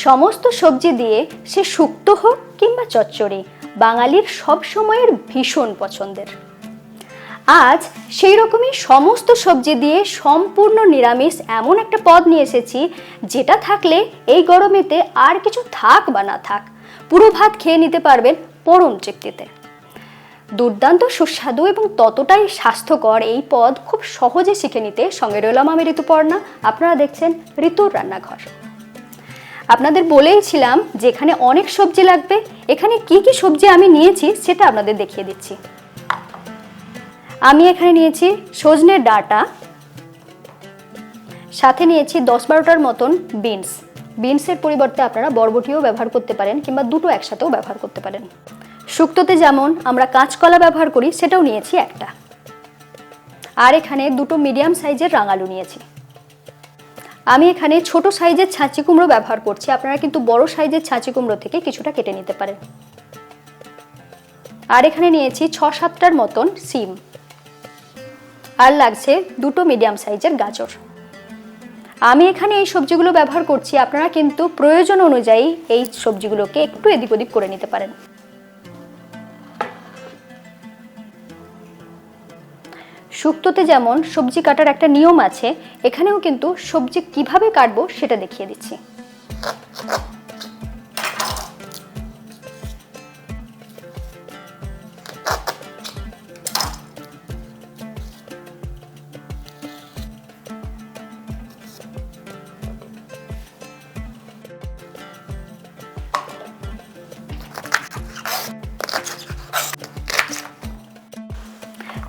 সমস্ত সবজি দিয়ে সে শুক্তো হোক কিংবা চচ্চড়ি বাঙালির সব সময়ের ভীষণ পছন্দের। আজ সেই রকমই সমস্ত সবজি দিয়ে সম্পূর্ণ নিরামিষ এমন একটা পদ নিয়ে এসেছি যেটা থাকলে এই গরমেতে আর কিছু থাক বা না থাক পুরো ভাত খেয়ে নিতে পারবেন পরম তৃপ্তিতে। দুর্দান্ত সুস্বাদু এবং ততটাই স্বাস্থ্যকর এই পদ খুব সহজে শিখে নিতে সঙ্গে রইলাম আমি ঋতুপর্ণা। আপনারা দেখছেন ঋতুর রান্নাঘর। আপনাদের বলেইছিলাম যে এখানে অনেক সবজি লাগবে। এখানে কি কি সবজি আমি নিয়েছি সেটা আপনাদের দেখিয়ে দিচ্ছি। আমি এখানে নিয়েছি সজনের ডাঁটা, সাথে নিয়েছি 10-12টার মতন বিনস। বিনসের পরিবর্তে আপনারা বরবটিও ব্যবহার করতে পারেন কিংবা দুটো একসাথেও ব্যবহার করতে পারেন। শুক্তোতে যেমন আমরা কাঁচকলা ব্যবহার করি সেটাও নিয়েছি একটা। আর এখানে দুটো মিডিয়াম সাইজের রাঙালু নিয়েছি। আমি এখানে ছোট সাইজের ছাঁচি কুমড়ো ব্যবহার করছি, আপনারা কিন্তু বড় সাইজের ছাঁচি কুমড়ো থেকে কিছুটা কেটে নিতে পারেন। আর এখানে নিয়েছি 6-7টার মতন সিম, আর লাগছে দুটো মিডিয়াম সাইজের গাজর। আমি এখানে এই সবজিগুলো ব্যবহার করছি, আপনারা কিন্তু প্রয়োজন অনুযায়ী এই সবজিগুলোকে একটু এদিক ওদিক করে নিতে পারেন। শুক্তোতে যেমন সবজি কাটার একটা নিয়ম আছে, এখানেও কিন্তু সবজি কিভাবে কাটবো সেটা দেখিয়ে দিচ্ছি।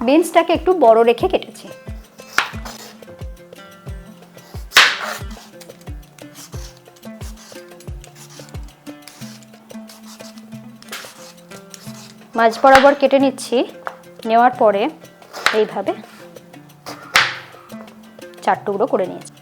বিনসটাকে একটু বড় রেখে কেটেছি। মাঝ বরাবর কেটে নিচ্ছি। নেওয়ার পরে এইভাবে 4 টুকরো করে নিয়েছি।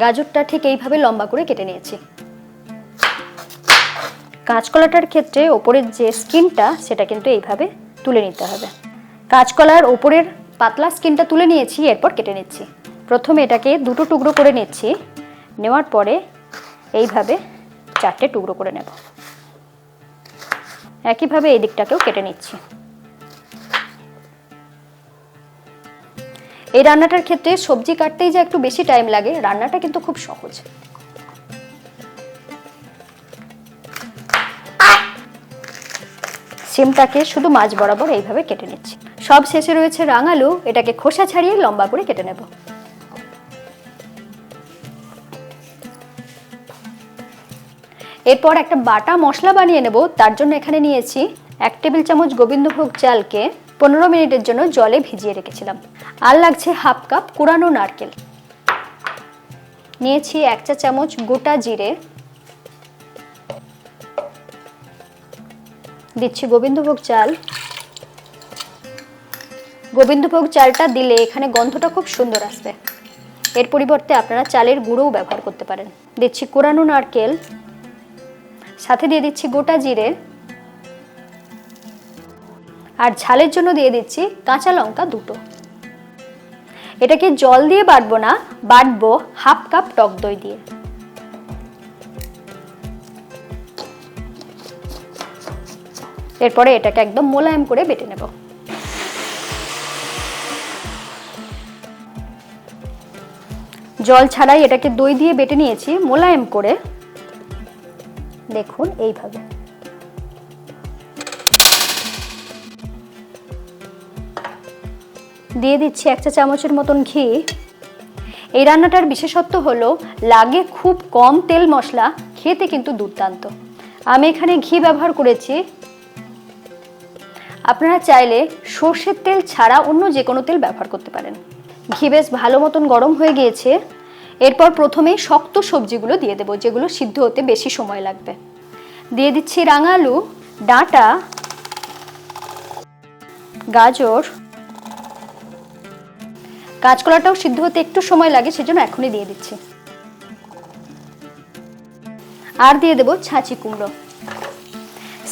গাজরটা ঠিক এইভাবে লম্বা করে কেটে নিয়েছি। কাঁচকলাটার ক্ষেত্রে ওপরের যে স্কিনটা সেটা কিন্তু এইভাবে তুলে নিতে হবে। কাঁচকলার ওপরের পাতলা স্কিনটা তুলে নিয়েছি, এরপর কেটে নিচ্ছি। প্রথমে এটাকে দুটো টুকরো করে নিচ্ছি, নেওয়ার পরে এইভাবে 4টে টুকরো করে নেব। একইভাবে এই দিকটাকেও কেটে নিচ্ছি। এই রান্নাটার ক্ষেত্রে সবজি কাটতেই যে একটু বেশি টাইম লাগে, রান্নাটা কিন্তু খুব সহজ। সিমটাকে শুধু মাঝ বরাবর এইভাবে কেটে নিচ্ছি। সব শেষে রয়েছে রাঙালু, এটাকে খোসা ছাড়িয়ে লম্বা করে কেটে নেব। এরপর একটা বাটা মশলা বানিয়ে নেব। তার জন্য এখানে নিয়েছি 1 টেবিল চামচ গোবিন্দভোগ চালকে 15 মিনিটের জন্য জলে ভিজিয়ে রেখেছিলাম। আর লাগছে 1/2 কাপ কুড়ানো নারকেল, নিয়েছি 1 চা চামচ গোটা জিরে, দিচ্ছি গোবিন্দভোগ চাল। গোবিন্দভোগ চালটা দিলে এখানে গন্ধটা খুব সুন্দর আসবে। এর পরিবর্তে আপনারা চালের গুঁড়োও ব্যবহার করতে পারেন। দিচ্ছি কুড়ানো নারকেল, সাথে দিয়ে দিচ্ছি গোটা জিরে, আর ঝালের জন্য দিয়ে দিচ্ছি কাঁচা লঙ্কা 2টো। এটাকে জল দিয়ে বাটবো না, বাটবো 1/2 কাপ টক দই দিয়ে। এরপরে এটাকে একদম মোলায়েম করে বেটে নেব। জল ছাড়াই এটাকে দই দিয়ে বেটে নিয়েছি মোলায়েম করে, দেখুন এইভাবে। দিয়ে দিচ্ছি 1 চা চামচের মতন ঘি। এই রান্নাটার বিশেষত্ব হলো লাগে খুব কম তেল মশলা, খেতে কিন্তু দুর্দান্ত। আমি এখানে ঘি ব্যবহার করেছি, আপনারা চাইলে সর্ষের তেল ছাড়া অন্য যে কোনো তেল ব্যবহার করতে পারেন। ঘি বেশ ভালো মতন গরম হয়ে গিয়েছে। এরপর প্রথমে শক্ত সবজিগুলো দিয়ে দেবো, যেগুলো সিদ্ধ হতে বেশি সময় লাগবে। দিয়ে দিচ্ছি রাঙালু, ডাঁটা, গাজর, কাঁচকলাটাও সিদ্ধ হতে একটু সময় লাগে, সেজন্য এখনই দিয়ে দিচ্ছি। আর দিয়ে দেব ছাঁচি কুমড়ো।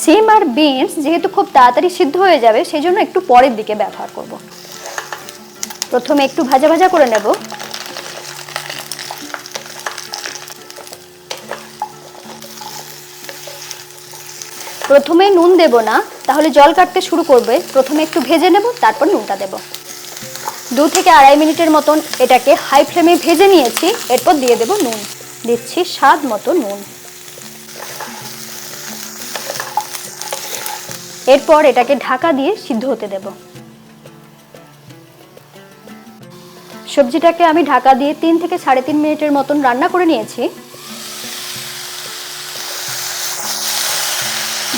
সিম আর বিনস যেহেতু খুব তাড়াতাড়ি সিদ্ধ হয়ে যাবে সেই জন্য একটু পরের দিকে ব্যবহার করব। প্রথমে একটু ভাজা ভাজা করে নেব। প্রথমে নুন দেব না, তাহলে জল কাটতে শুরু করবে। প্রথমে একটু ভেজে নেব, তারপর নুনটা দেব। 2 থেকে আড়াই মিনিটের মতন এটাকে হাই ফ্লেমে ভেজে নিয়েছি। এরপর দিয়ে দেব নুন। দিচ্ছি স্বাদ মতো নুন। এরপর এটাকে ঢাকা দিয়ে সিদ্ধ হতে দেব। সবজিটাকে আমি ঢাকা দিয়ে 3 থেকে 3.5 মিনিটের মতন রান্না করে নিয়েছি।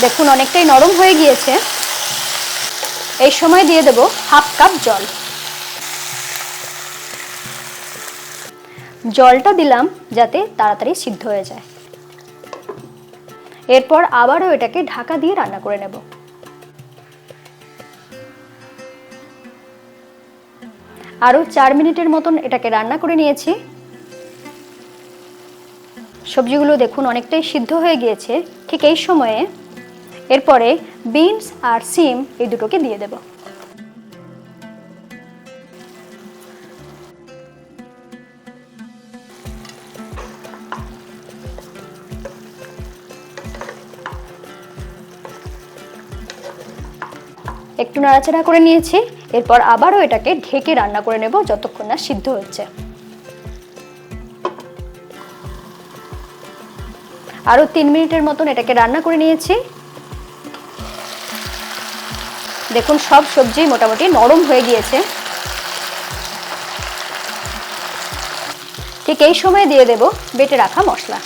দেখুন অনেকটাই নরম হয়ে গিয়েছে। এই সময় দিয়ে দেব হাফ কাপ জল। জলটা দিলাম যাতে তাড়াতাড়ি সিদ্ধ হয়ে যায়। এরপর আবারও এটাকে ঢাকা দিয়ে রান্না করে নেব। আরো 4 মিনিটের মতন এটাকে রান্না করে নিয়েছি। সবজিগুলো দেখুন অনেকটাই সিদ্ধ হয়ে গিয়েছে। ঠিক এই সময়ে এরপরে বিনস আর সিম এই দুটোকে দিয়ে দেব। একটু নাড়াচাড়া করে নিয়েছি। এরপর আবারও এটাকে ঢেকে রান্না করে নেব যতক্ষণ না সিদ্ধ হচ্ছে। আরো 3 মিনিটের মতন এটাকে রান্না করে নিয়েছি। দেখুন সব সবজি মোটামুটি নরম হয়ে গিয়েছে। ঠিক এই সময় দিয়ে দেব বেটে রাখা মশলা।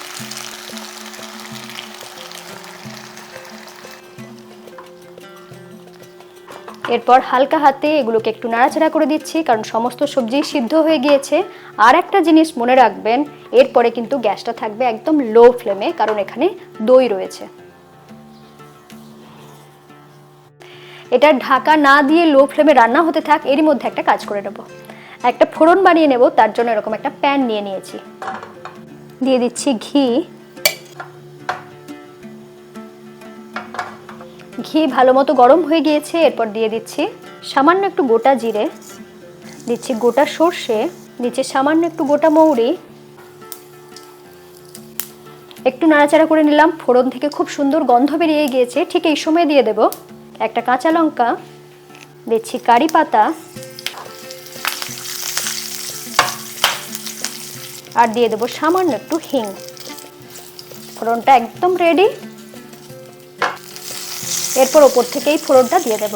এরপর হালকা হাতে এগুলোকে একটু নাড়াচাড়া করে দিচ্ছি, কারণ সমস্ত সবজি সিদ্ধ হয়ে গিয়েছে। আর একটা জিনিস মনে রাখবেন, এরপরে কিন্তু গ্যাসটা থাকবে একদম লো ফ্লেমে, কারণ এখানে দই রয়েছে। এটা ঢাকা না দিয়ে লো ফ্লেমে রান্না হতে থাক। এরই মধ্যে একটা কাজ করে নেব। একটা ফোড়ন বানিয়ে নেব, তার জন্য এরকম একটা প্যান নিয়ে নিয়েছি। দিয়ে দিচ্ছি ঘি। ঘি ভালো মতো গরম হয়ে গিয়েছে। এরপর দিয়ে দিচ্ছি সামান্য একটু গোটা জিরে, দিচ্ছি গোটা সর্ষে, দিচ্ছি সামান্য একটু গোটা মৌরি। একটু নাড়াচাড়া করে নিলাম। ফোড়ন থেকে খুব সুন্দর গন্ধ বেরিয়ে গিয়েছে। ঠিক এই সময় দিয়ে দেব একটা কাঁচা লঙ্কা, দিচ্ছি কারি পাতা, আর দিয়ে দেব সামান্য একটু হিং। ফোড়নটা একদম রেডি। এরপর ওপর থেকে এই ফোড়নটা দিয়ে দেব।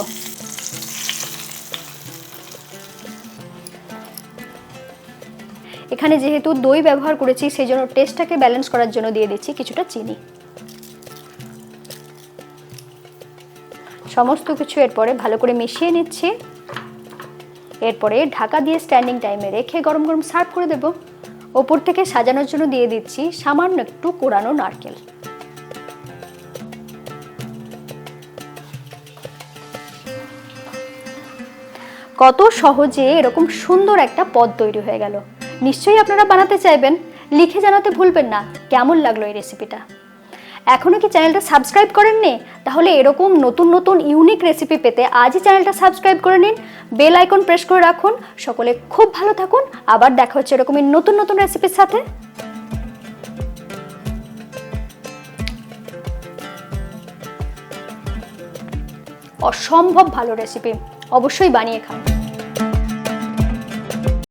এখানে যেহেতু দই ব্যবহার করেছি সেই জন্য টেস্টটাকে ব্যালেন্স করার জন্য দিয়ে দিচ্ছি কিছুটা চিনি। সমস্ত কিছু এরপরে ভালো করে মিশিয়ে নিচ্ছি। এরপরে ঢাকা দিয়ে স্ট্যান্ডিং টাইমে রেখে গরম গরম সার্ভ করে দেব। ওপর থেকে সাজানোর জন্য দিয়ে দিচ্ছি সামান্য একটু কোরানো নারকেল। কত সহজে এরকম সুন্দর একটা পদ তৈরি হয়ে গেল। নিশ্চয়ই আপনারা বানাতে চাইবেন। লিখে জানাতে ভুলবেন না কেমন লাগলো এই রেসিপিটা। এখনো কি চ্যানেলটা সাবস্ক্রাইব করেননি? তাহলে এরকম নতুন নতুন ইউনিক রেসিপি পেতে আজই চ্যানেলটা সাবস্ক্রাইব করে নিন। বেল আইকন প্রেস করে রাখুন। সকলে খুব ভালো থাকুন। আবার দেখা হচ্ছে এরকমই নতুন নতুন রেসিপির সাথে। অসম্ভব ভালো রেসিপি, অবশ্যই বানিয়ে খান।